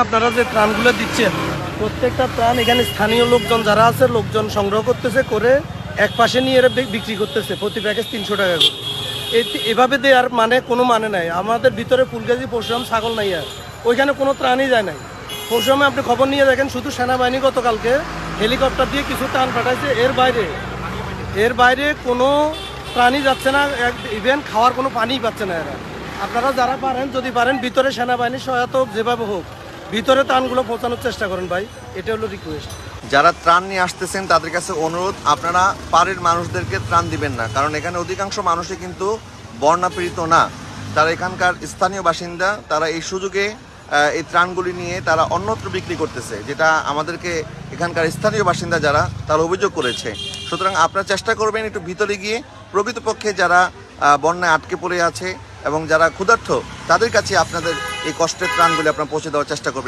আপনারা যে ত্রাণগুলো দিচ্ছেন প্রত্যেকটা ত্রাণ এখানে স্থানীয় লোকজন যারা আছে লোকজন সংগ্রহ করতেছে করে এক পাশে নিয়ে এরা বিক্রি করতেছে প্রতি প্যাকেজ 300 টাকা করে। এভাবে দেওয়ার মানে কোনো মানে নাই। আমাদের ভিতরে ফুলগাজী পরশুরাম ছাগল নাই, আর ওইখানে কোনো ত্রাণই যায় নাই। পরশুরামে আপনি খবর নিয়ে দেখেন শুধু সেনাবাহিনী গতকালকে হেলিকপ্টার দিয়ে কিছু ত্রাণ পাঠাইছে, এর বাইরে কোনো ত্রাণই যাচ্ছে না, ইভেন খাওয়ার কোনো পানিই পাচ্ছে না এরা। আপনারা যারা পারেন, যদি পারেন ভিতরে সেনাবাহিনীর সহায়তা হোক, যেভাবে হোক ভিতরে ত্রাণগুলো পৌঁছানোর চেষ্টা করেন ভাই, এটা হলো রিকোয়েস্ট। যারা ত্রাণ নিয়ে আসতেছেন তাদের কাছে অনুরোধ, আপনারা পাড়ের মানুষদেরকে ত্রাণ দিবেন না, কারণ এখানে অধিকাংশ মানুষই কিন্তু বন্যাপীড়িত না, তারা এখানকার স্থানীয় বাসিন্দা। তারা এই সুযোগে এই ত্রাণগুলি নিয়ে তারা অন্যত্র বিক্রি করতেছে, যেটা আমাদেরকে এখানকার স্থানীয় বাসিন্দা যারা তারা অভিযোগ করেছে। সুতরাং আপনারা চেষ্টা করবেন একটু ভিতরে গিয়ে প্রকৃতপক্ষে যারা বন্যায় আটকে পড়ে আছে এবং যারা ক্ষুধার্ত তাদের কাছে আপনাদের এই কষ্টের ত্রাণগুলি আপনারা পৌঁছে দেওয়ার চেষ্টা করবেন।